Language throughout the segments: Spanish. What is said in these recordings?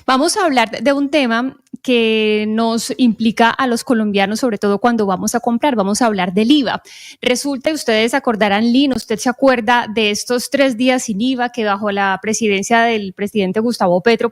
Vamos a hablar de un tema que nos implica a los colombianos, sobre todo cuando vamos a comprar. Vamos a hablar del IVA. Resulta, ustedes acordarán, Lina, usted se acuerda de estos 3 días sin IVA que bajo la presidencia del presidente Gustavo Petro,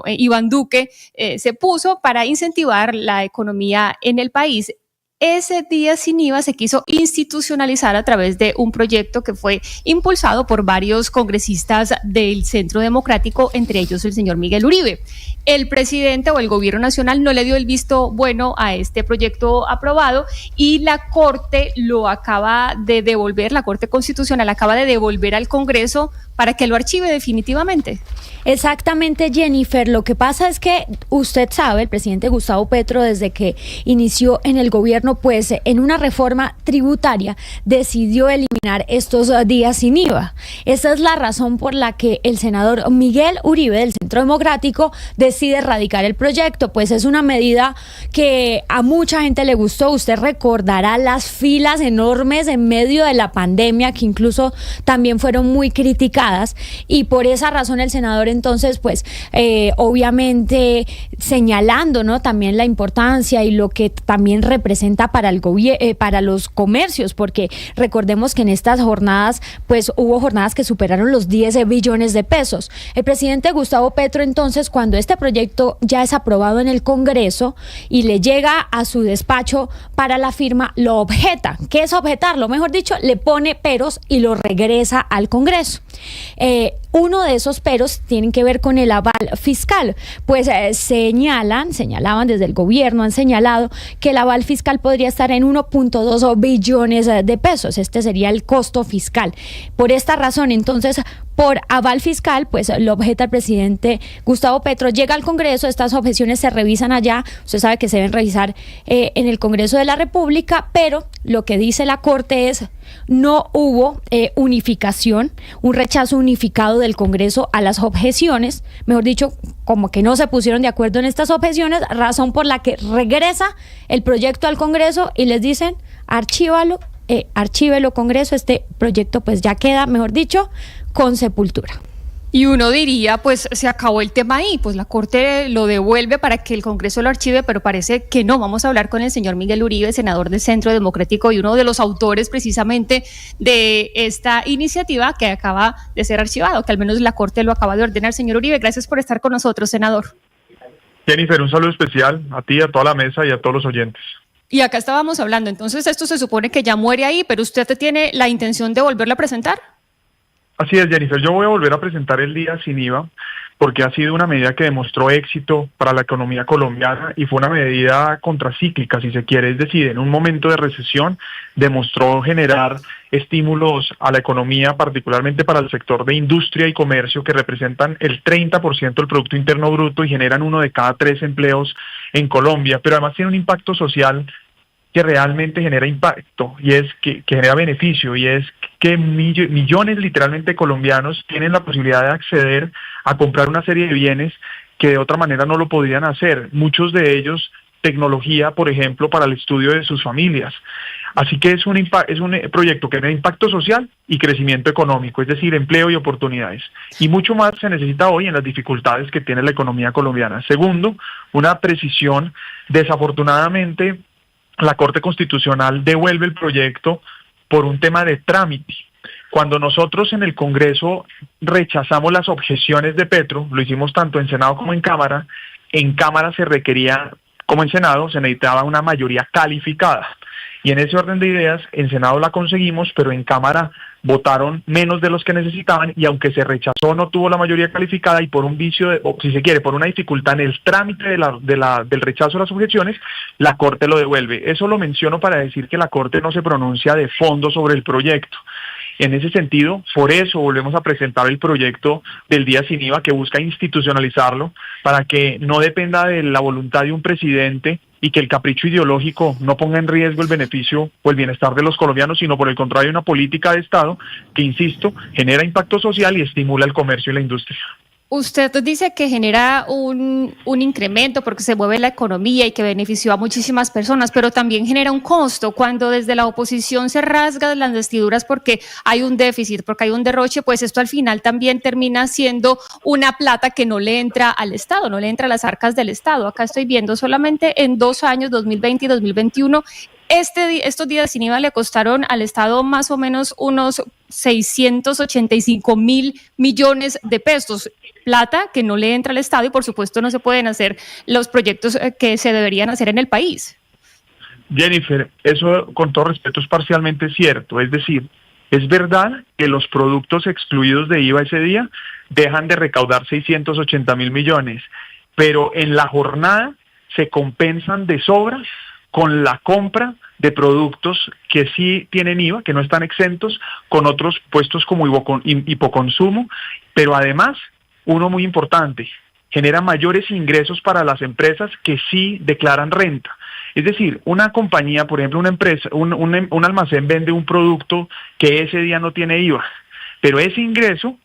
Iván Duque, se puso para incentivar la economía en el país. Ese día sin IVA se quiso institucionalizar a través de un proyecto que fue impulsado por varios congresistas del Centro Democrático, entre ellos el señor Miguel Uribe. El presidente o el gobierno nacional no le dio el visto bueno a este proyecto aprobado y la Corte lo acaba de devolver, la Corte Constitucional acaba de devolver al Congreso para que lo archive definitivamente. Exactamente, Jennifer. Lo que pasa es que usted sabe, el presidente Gustavo Petro, desde que inició en el gobierno, pues en una reforma tributaria decidió eliminar estos días sin IVA. Esa es la razón por la que el senador Miguel Uribe del Centro Democrático decide erradicar el proyecto, pues es una medida que a mucha gente le gustó. Usted recordará las filas enormes en medio de la pandemia, que incluso también fueron muy criticadas, y por esa razón el senador entonces, pues obviamente señalando, ¿no?, también la importancia y lo que también representa para el para los comercios, porque recordemos que en estas jornadas, pues hubo jornadas que superaron los 10 billones de pesos. El presidente Gustavo Petro, entonces, cuando este proyecto ya es aprobado en el Congreso y le llega a su despacho para la firma, lo objeta. ¿Qué es objetarlo? Mejor dicho, le pone peros y lo regresa al Congreso. Uno de esos peros tienen que ver con el aval fiscal, pues señalaban desde el gobierno, han señalado que el aval fiscal podría estar en 1.2 billones de pesos. Este sería el costo fiscal. Por esta razón, entonces, por aval fiscal, pues lo objeta el presidente Gustavo Petro, llega al Congreso, estas objeciones se revisan allá, usted sabe que se deben revisar en el Congreso de la República, pero lo que dice la Corte es: no hubo unificación, un rechazo unificado del Congreso a las objeciones, mejor dicho, como que no se pusieron de acuerdo en estas objeciones, razón por la que regresa el proyecto al Congreso y les dicen: archívelo, Congreso, este proyecto pues ya queda, mejor dicho, con sepultura. Y uno diría, pues se acabó el tema ahí, pues la Corte lo devuelve para que el Congreso lo archive, pero parece que no. Vamos a hablar con el señor Miguel Uribe, senador del Centro Democrático y uno de los autores precisamente de esta iniciativa que acaba de ser archivado, que al menos la Corte lo acaba de ordenar. Señor Uribe, gracias por estar con nosotros, senador. Jennifer, un saludo especial a ti, a toda la mesa y a todos los oyentes. Y acá estábamos hablando, entonces esto se supone que ya muere ahí, pero ¿usted tiene la intención de volverlo a presentar? Así es, Jennifer, yo voy a volver a presentar el día sin IVA porque ha sido una medida que demostró éxito para la economía colombiana y fue una medida contracíclica, si se quiere, es decir, en un momento de recesión demostró generar estímulos a la economía, particularmente para el sector de industria y comercio, que representan el 30% del Producto Interno Bruto y generan 1 de cada 3 empleos en Colombia, pero además tiene un impacto social que realmente genera impacto y es que genera beneficio, y es que millones literalmente colombianos tienen la posibilidad de acceder a comprar una serie de bienes que de otra manera no lo podrían hacer, muchos de ellos tecnología, por ejemplo, para el estudio de sus familias. Así que es un proyecto que genera impacto social y crecimiento económico, es decir, empleo y oportunidades. Y mucho más se necesita hoy en las dificultades que tiene la economía colombiana. Segundo, una precisión. Desafortunadamente, la Corte Constitucional devuelve el proyecto por un tema de trámite. Cuando nosotros en el Congreso rechazamos las objeciones de Petro, lo hicimos tanto en Senado como en Cámara se requería, como en Senado, se necesitaba una mayoría calificada. Y en ese orden de ideas, en Senado la conseguimos, pero en Cámara votaron menos de los que necesitaban y aunque se rechazó no tuvo la mayoría calificada y por un vicio, o si se quiere, por una dificultad en el trámite del rechazo de las objeciones, la Corte lo devuelve. Eso lo menciono para decir que la Corte no se pronuncia de fondo sobre el proyecto. En ese sentido, por eso volvemos a presentar el proyecto del día sin IVA que busca institucionalizarlo para que no dependa de la voluntad de un presidente y que el capricho ideológico no ponga en riesgo el beneficio o el bienestar de los colombianos, sino por el contrario una política de Estado que, insisto, genera impacto social y estimula el comercio y la industria. Usted dice que genera un incremento porque se mueve la economía y que benefició a muchísimas personas, pero también genera un costo. Cuando desde la oposición se rasgan las vestiduras porque hay un déficit, porque hay un derroche, pues esto al final también termina siendo una plata que no le entra al Estado, no le entra a las arcas del Estado. Acá estoy viendo solamente en 2 años, 2020 y 2021, estos días sin IVA le costaron al Estado más o menos unos 685.000 millones de pesos, plata que no le entra al Estado y por supuesto no se pueden hacer los proyectos que se deberían hacer en el país. Jennifer, eso con todo respeto es parcialmente cierto, es decir, es verdad que los productos excluidos de IVA ese día dejan de recaudar 680.000 millones, pero en la jornada se compensan de sobra con la compra de productos que sí tienen IVA, que no están exentos, con otros puestos como hipoconsumo, pero además, uno muy importante, genera mayores ingresos para las empresas que sí declaran renta. Es decir, una compañía, por ejemplo, una empresa, un almacén vende un producto que ese día no tiene IVA, pero ese ingreso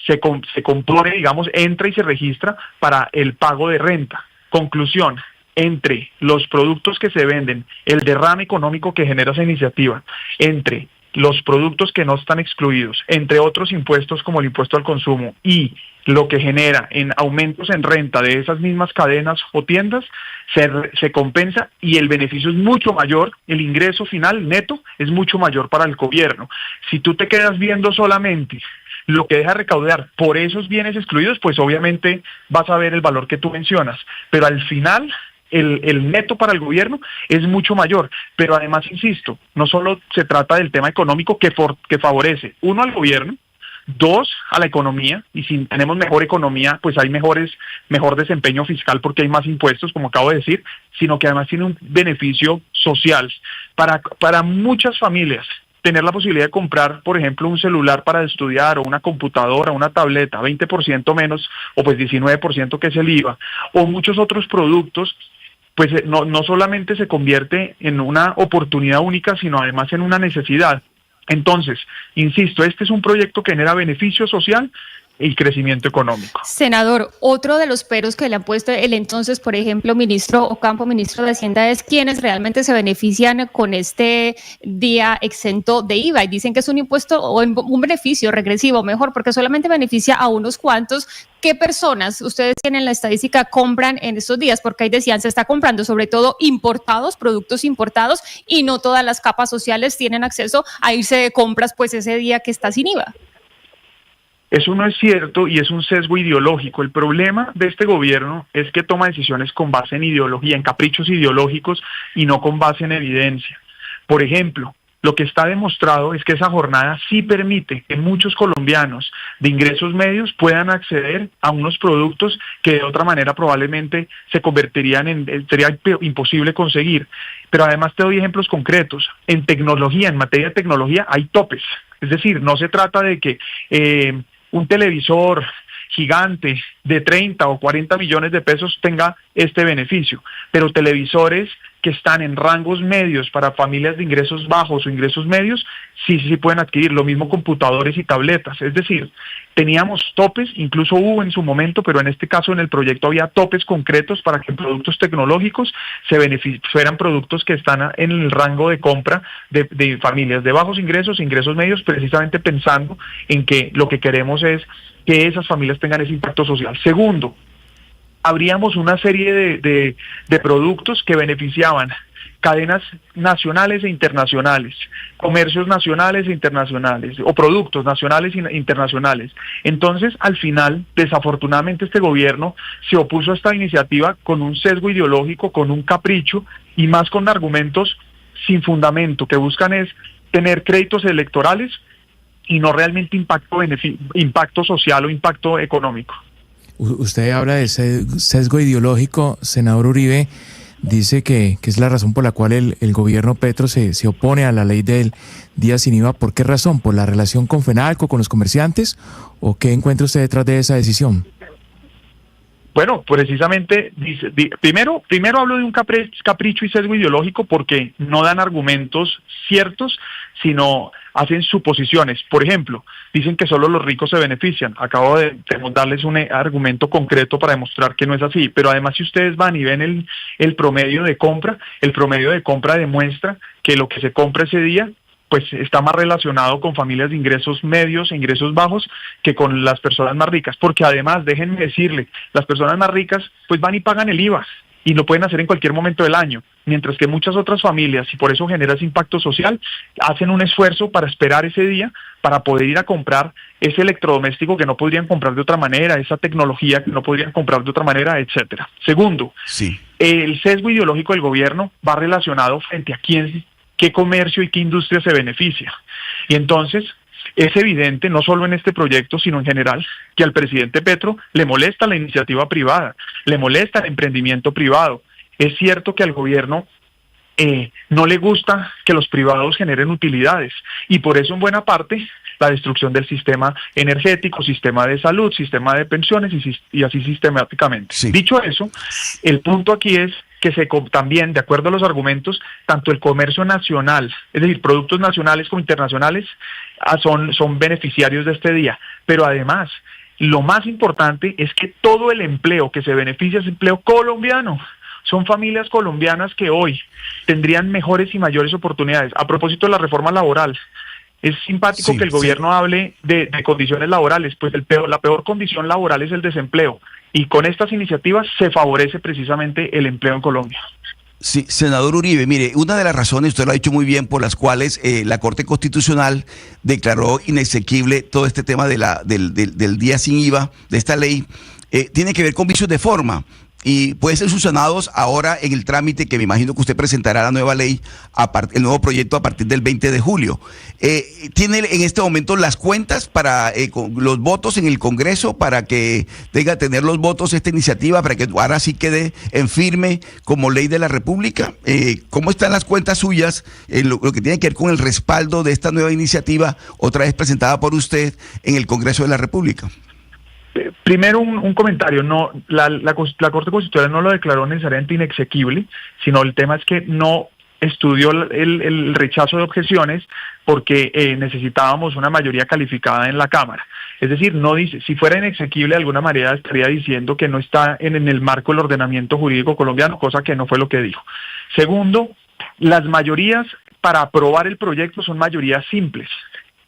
se compone, digamos, entra y se registra para el pago de renta. Conclusión, entre los productos que se venden, el derrame económico que genera esa iniciativa, entre los productos que no están excluidos, entre otros impuestos como el impuesto al consumo lo que genera en aumentos en renta de esas mismas cadenas o tiendas, se compensa y el beneficio es mucho mayor, el ingreso final neto es mucho mayor para el gobierno. Si tú te quedas viendo solamente lo que deja recaudar por esos bienes excluidos, pues obviamente vas a ver el valor que tú mencionas, pero al final el neto para el gobierno es mucho mayor, pero además, insisto, no solo se trata del tema económico que favorece, uno, al gobierno, dos, a la economía, y si tenemos mejor economía, pues hay mejor desempeño fiscal porque hay más impuestos, como acabo de decir, sino que además tiene un beneficio social para muchas familias. Tener la posibilidad de comprar, por ejemplo, un celular para estudiar o una computadora, una tableta, 20% menos o pues 19% que es el IVA, o muchos otros productos, pues no solamente se convierte en una oportunidad única, sino además en una necesidad. Entonces, insisto, este es un proyecto que genera beneficio social y crecimiento económico. Senador, otro de los peros que le han puesto el entonces, por ejemplo, ministro Ocampo, ministro de Hacienda, es quienes realmente se benefician con este día exento de IVA y dicen que es un impuesto o un beneficio regresivo, mejor, porque solamente beneficia a unos cuantos. ¿Qué personas, ustedes tienen la estadística, compran en estos días? Porque ahí decían, se está comprando sobre todo importados, productos importados, y no todas las capas sociales tienen acceso a irse de compras pues ese día que está sin IVA. Eso no es cierto y es un sesgo ideológico. El problema de este gobierno es que toma decisiones con base en ideología, en caprichos ideológicos y no con base en evidencia. Por ejemplo, lo que está demostrado es que esa jornada sí permite que muchos colombianos de ingresos medios puedan acceder a unos productos que de otra manera probablemente se convertirían sería imposible conseguir. Pero además te doy ejemplos concretos. En tecnología, en materia de tecnología, hay topes. Es decir, no se trata de que un televisor gigante de 30 o 40 millones de pesos tenga este beneficio, pero televisores que están en rangos medios para familias de ingresos bajos o ingresos medios, sí pueden adquirir, lo mismo computadores y tabletas. Es decir, teníamos topes, incluso hubo en su momento, pero en este caso en el proyecto había topes concretos para que en productos tecnológicos fueran productos que están en el rango de compra de familias de bajos ingresos, ingresos medios, precisamente pensando en que lo que queremos es que esas familias tengan ese impacto social. Segundo, habríamos una serie de productos que beneficiaban cadenas nacionales e internacionales, comercios nacionales e internacionales, o productos nacionales e internacionales. Entonces, al final, desafortunadamente, este gobierno se opuso a esta iniciativa con un sesgo ideológico, con un capricho, y más con argumentos sin fundamento, que buscan es tener créditos electorales y no realmente impacto social o impacto económico. Usted habla de sesgo ideológico, senador Uribe, dice que es la razón por la cual el gobierno Petro se opone a la ley del día sin IVA. ¿Por qué razón? ¿Por la relación con FENALCO, con los comerciantes? ¿O qué encuentra usted detrás de esa decisión? Bueno, precisamente, primero hablo de un capricho y sesgo ideológico porque no dan argumentos ciertos, sino hacen suposiciones. Por ejemplo, dicen que solo los ricos se benefician. Acabo de darles un argumento concreto para demostrar que no es así, pero además si ustedes van y ven el promedio de compra, el promedio de compra demuestra que lo que se compra ese día pues está más relacionado con familias de ingresos medios e ingresos bajos que con las personas más ricas, porque además, déjenme decirle, las personas más ricas pues van y pagan el IVA y lo pueden hacer en cualquier momento del año, mientras que muchas otras familias, y por eso genera ese impacto social, hacen un esfuerzo para esperar ese día para poder ir a comprar ese electrodoméstico que no podrían comprar de otra manera, esa tecnología que no podrían comprar de otra manera, etcétera. Segundo, el sesgo ideológico del gobierno va relacionado frente a qué comercio y qué industria se beneficia. Y entonces es evidente, no solo en este proyecto, sino en general, que al presidente Petro le molesta la iniciativa privada, le molesta el emprendimiento privado. Es cierto que al gobierno no le gusta que los privados generen utilidades y por eso en buena parte la destrucción del sistema energético, sistema de salud, sistema de pensiones y así sistemáticamente. Sí. Dicho eso, el punto aquí es que también, de acuerdo a los argumentos, tanto el comercio nacional, es decir, productos nacionales como internacionales, son beneficiarios de este día. Pero además, lo más importante es que todo el empleo que se beneficia es empleo colombiano. Son familias colombianas que hoy tendrían mejores y mayores oportunidades. A propósito de la reforma laboral, es simpático que el gobierno hable de condiciones laborales, pues la peor condición laboral es el desempleo. Y con estas iniciativas se favorece precisamente el empleo en Colombia. Sí, senador Uribe, mire, una de las razones, usted lo ha dicho muy bien, por las cuales la Corte Constitucional declaró inexequible todo este tema del día sin IVA, de esta ley, tiene que ver con vicios de forma. Y pueden ser subsanados ahora en el trámite que me imagino que usted presentará la nueva ley, el nuevo proyecto a partir del 20 de julio. ¿Tiene en este momento las cuentas para los votos en el Congreso para que tener los votos esta iniciativa, para que ahora sí quede en firme como ley de la República? ¿Cómo están las cuentas suyas en lo que tiene que ver con el respaldo de esta nueva iniciativa, otra vez presentada por usted en el Congreso de la República? Primero un comentario, no, la Corte Constitucional no lo declaró necesariamente inexequible, sino el tema es que no estudió el rechazo de objeciones porque necesitábamos una mayoría calificada en la Cámara. Es decir, no dice, si fuera inexequible de alguna manera estaría diciendo que no está en el marco del ordenamiento jurídico colombiano, cosa que no fue lo que dijo. Segundo, las mayorías para aprobar el proyecto son mayorías simples.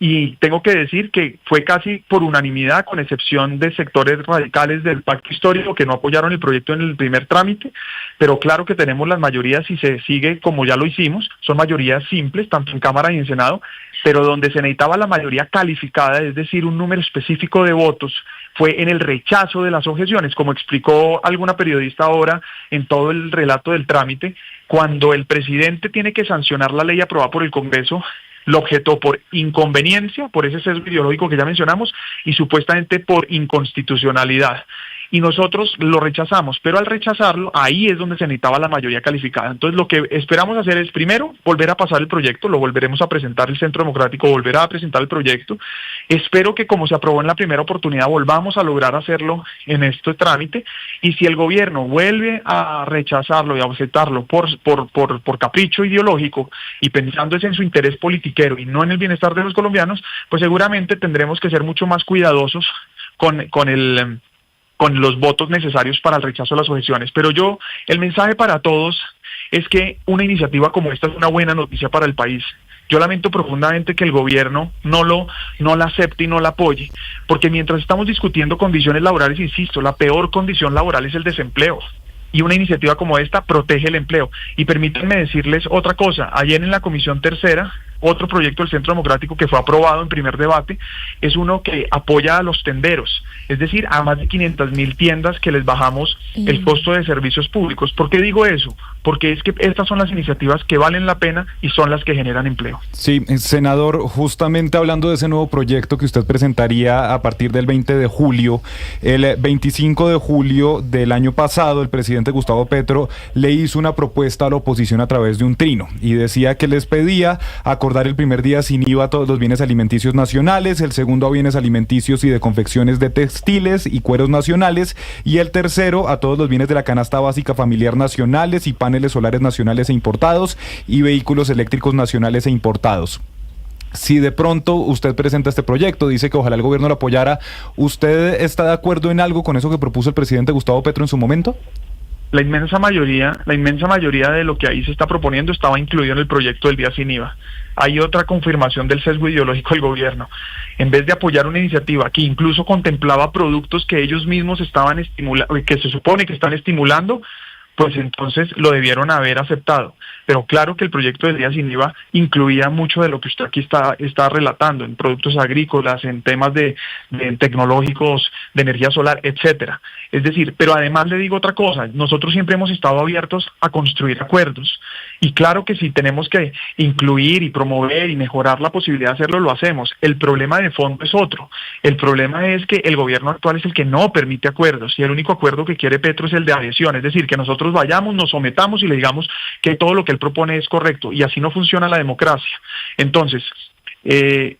Y tengo que decir que fue casi por unanimidad, con excepción de sectores radicales del pacto histórico que no apoyaron el proyecto en el primer trámite, pero claro que tenemos las mayorías y se sigue como ya lo hicimos, son mayorías simples, tanto en Cámara y en Senado, pero donde se necesitaba la mayoría calificada, es decir, un número específico de votos, fue en el rechazo de las objeciones, como explicó alguna periodista ahora en todo el relato del trámite, cuando el presidente tiene que sancionar la ley aprobada por el Congreso, lo objetó por inconveniencia, por ese sesgo ideológico que ya mencionamos, y supuestamente por inconstitucionalidad. Y nosotros lo rechazamos, pero al rechazarlo, ahí es donde se necesitaba la mayoría calificada. Entonces lo que esperamos hacer es, primero, volver a pasar el proyecto, lo volveremos a presentar, el Centro Democrático volverá a presentar el proyecto. Espero que como se aprobó en la primera oportunidad, volvamos a lograr hacerlo en este trámite, y si el gobierno vuelve a rechazarlo y a aceptarlo por capricho ideológico, y pensando en su interés politiquero y no en el bienestar de los colombianos, pues seguramente tendremos que ser mucho más cuidadosos con los votos necesarios para el rechazo de las objeciones. Pero el mensaje para todos es que una iniciativa como esta es una buena noticia para el país. Yo lamento profundamente que el gobierno no la acepte y no la apoye, porque mientras estamos discutiendo condiciones laborales, insisto, la peor condición laboral es el desempleo. Y una iniciativa como esta protege el empleo. Y permítanme decirles otra cosa. Ayer en la Comisión Tercera, otro proyecto del Centro Democrático que fue aprobado en primer debate, es uno que apoya a los tenderos, es decir, a más de 500.000 tiendas que les bajamos el costo de servicios públicos. ¿Por qué digo eso? Porque es que estas son las iniciativas que valen la pena y son las que generan empleo. Sí, senador, justamente hablando de ese nuevo proyecto que usted presentaría a partir del 20 de julio, el 25 de julio del año pasado, el presidente Gustavo Petro le hizo una propuesta a la oposición a través de un trino y decía que les pedía acordar el primer día sin IVA a todos los bienes alimenticios nacionales, el segundo a bienes alimenticios y de confecciones de textiles y cueros nacionales, y el tercero a todos los bienes de la canasta básica familiar nacionales y paneles solares nacionales e importados y vehículos eléctricos nacionales e importados. Si de pronto usted presenta este proyecto, dice que ojalá el gobierno lo apoyara, ¿usted está de acuerdo en algo con eso que propuso el presidente Gustavo Petro en su momento? La inmensa mayoría de lo que ahí se está proponiendo estaba incluido en el proyecto del día sin IVA. Hay otra confirmación del sesgo ideológico del gobierno. En vez de apoyar una iniciativa que incluso contemplaba productos que ellos mismos estaban estimulando, que se supone que están estimulando, pues entonces lo debieron haber aceptado. Pero claro que el proyecto del día sin IVA incluía mucho de lo que usted aquí está relatando, en productos agrícolas, en temas de tecnológicos, de energía solar, etcétera. Es decir, pero además le digo otra cosa, nosotros siempre hemos estado abiertos a construir acuerdos. Y claro que si tenemos que incluir y promover y mejorar la posibilidad de hacerlo, lo hacemos. El problema de fondo es otro. El problema es que el gobierno actual es el que no permite acuerdos y el único acuerdo que quiere Petro es el de adhesión. Es decir, que nosotros vayamos, nos sometamos y le digamos que todo lo que él propone es correcto. Y así no funciona la democracia. Entonces,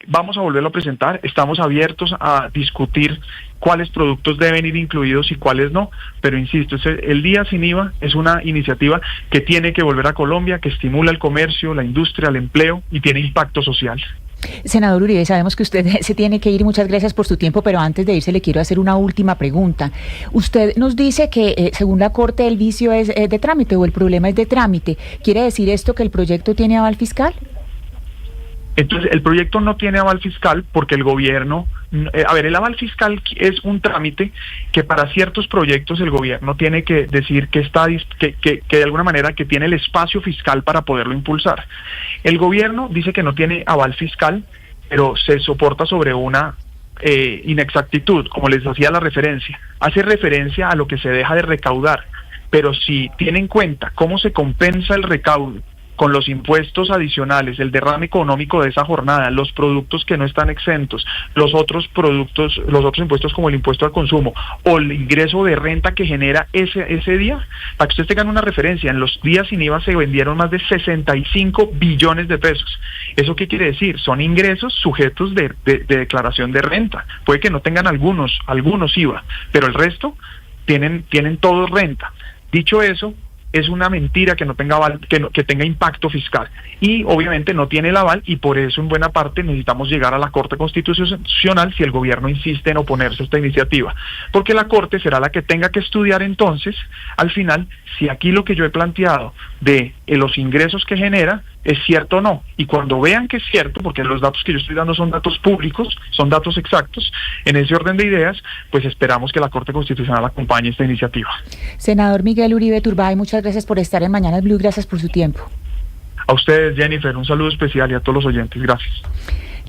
vamos a volverlo a presentar. Estamos abiertos a discutir cuáles productos deben ir incluidos y cuáles no, pero insisto, el día sin IVA es una iniciativa que tiene que volver a Colombia, que estimula el comercio, la industria, el empleo y tiene impacto social. Senador Uribe, sabemos que usted se tiene que ir, muchas gracias por su tiempo, pero antes de irse le quiero hacer una última pregunta. Usted nos dice que según la Corte el vicio es de trámite o el problema es de trámite. ¿Quiere decir esto que el proyecto tiene aval fiscal? Entonces, el proyecto no tiene aval fiscal porque el gobierno, el aval fiscal es un trámite que para ciertos proyectos el gobierno tiene que decir que de alguna manera que tiene el espacio fiscal para poderlo impulsar. El gobierno dice que no tiene aval fiscal, pero se soporta sobre una inexactitud, como les hacía la referencia. Hace referencia a lo que se deja de recaudar, pero si tiene en cuenta cómo se compensa el recaudo con los impuestos adicionales, el derrame económico de esa jornada, los productos que no están exentos, los otros impuestos como el impuesto al consumo o el ingreso de renta que genera ese día, para que ustedes tengan una referencia, en los días sin IVA se vendieron más de 65 billones de pesos. ¿Eso qué quiere decir? Son ingresos sujetos de declaración de renta. Puede que no tengan algunos IVA, pero el resto tienen todos renta. Dicho eso, es una mentira que no tenga aval, que tenga impacto fiscal y obviamente no tiene el aval y por eso en buena parte necesitamos llegar a la Corte Constitucional si el gobierno insiste en oponerse a esta iniciativa, porque la Corte será la que tenga que estudiar entonces al final si aquí lo que yo he planteado de los ingresos que genera es cierto o no, y cuando vean que es cierto, porque los datos que yo estoy dando son datos públicos, son datos exactos, en ese orden de ideas, pues esperamos que la Corte Constitucional acompañe esta iniciativa. Senador Miguel Uribe Turbay, muchas gracias por estar en Mañanas Blue, gracias por su tiempo. A ustedes, Jennifer, un saludo especial y a todos los oyentes, gracias.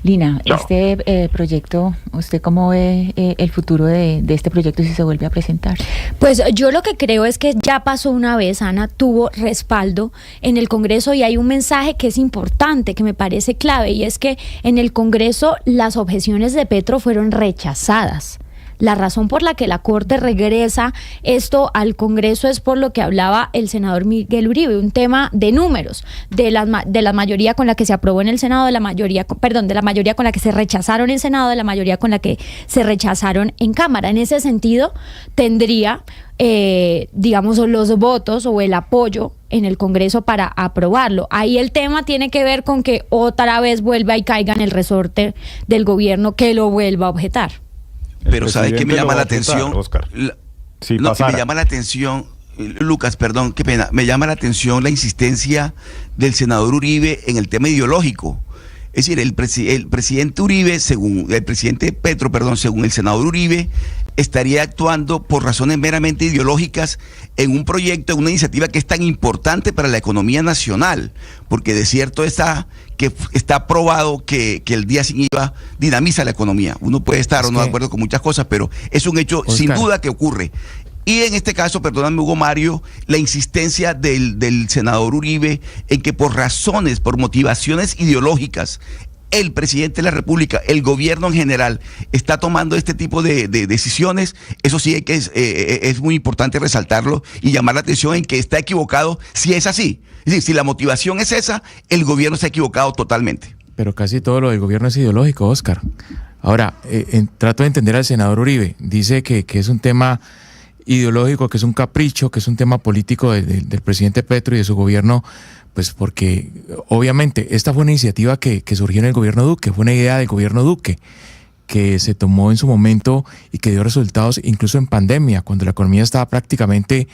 Lina, Chao. Este proyecto, ¿usted cómo ve el futuro de este proyecto si se vuelve a presentar? Pues yo lo que creo es que ya pasó una vez, Ana, tuvo respaldo en el Congreso y hay un mensaje que es importante, que me parece clave, y es que en el Congreso las objeciones de Petro fueron rechazadas. La razón por la que la Corte regresa esto al Congreso es por lo que hablaba el senador Miguel Uribe, un tema de números, de la mayoría con la que se aprobó en el Senado, de la mayoría con la que se rechazaron en Senado, de la mayoría con la que se rechazaron en Cámara. En ese sentido, tendría, digamos, los votos o el apoyo en el Congreso para aprobarlo. Ahí el tema tiene que ver con que otra vez vuelva y caiga en el resorte del gobierno que lo vuelva a objetar. Pero ¿sabe qué me llama la atención? Oscar. Que me llama la atención, Lucas, perdón, qué pena, me llama la atención la insistencia del senador Uribe en el tema ideológico. Es decir, el presidente Uribe, según el presidente Petro, según el senador Uribe, estaría actuando por razones meramente ideológicas en un proyecto, en una iniciativa que es tan importante para la economía nacional, porque de cierto está probado que el día sin IVA dinamiza la economía. Uno puede estar o no de acuerdo con muchas cosas, pero es un hecho sin duda que ocurre. Y en este caso, perdóname Hugo Mario, la insistencia del senador Uribe en que por motivaciones ideológicas, el presidente de la República, el gobierno en general, está tomando este tipo de decisiones, eso sí es muy importante resaltarlo y llamar la atención en que está equivocado si es así. Es decir, si la motivación es esa, el gobierno está equivocado totalmente. Pero casi todo lo del gobierno es ideológico, Oscar. Ahora, trato de entender al senador Uribe. Dice que es un tema ideológico, que es un capricho, que es un tema político del presidente Petro y de su gobierno, pues porque obviamente esta fue una iniciativa que surgió en el gobierno Duque, fue una idea del gobierno Duque, que se tomó en su momento y que dio resultados incluso en pandemia, cuando la economía estaba prácticamente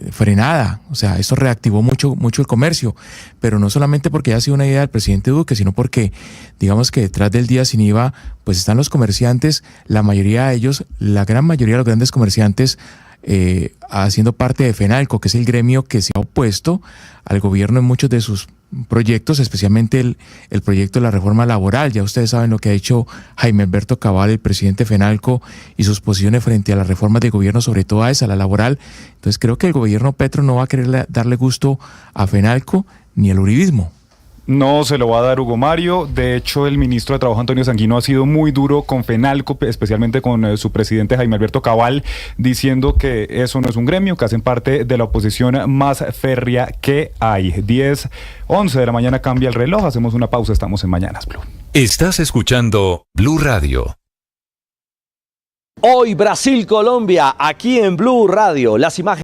frenada. O sea, eso reactivó mucho el comercio, pero no solamente porque haya sido una idea del presidente Duque, sino porque digamos que detrás del día sin IVA pues están los comerciantes, la mayoría de ellos, la gran mayoría de los grandes comerciantes haciendo parte de FENALCO, que es el gremio que se ha opuesto al gobierno en muchos de sus proyectos, especialmente el proyecto de la reforma laboral. Ya ustedes saben lo que ha hecho Jaime Alberto Cabal, el presidente de FENALCO, y sus posiciones frente a las reformas de gobierno, sobre todo a esa, la laboral. Entonces creo que el gobierno Petro no va a querer darle gusto a FENALCO ni al uribismo. No se lo va a dar Hugo Mario. De hecho, el ministro de Trabajo, Antonio Sanguino, ha sido muy duro con FENALCO, especialmente con su presidente Jaime Alberto Cabal, diciendo que eso no es un gremio, que hacen parte de la oposición más férrea que hay. 10:11 de la mañana cambia el reloj. Hacemos una pausa. Estamos en Mañanas Blue. Estás escuchando Blue Radio. Hoy Brasil-Colombia, aquí en Blue Radio. Las imágenes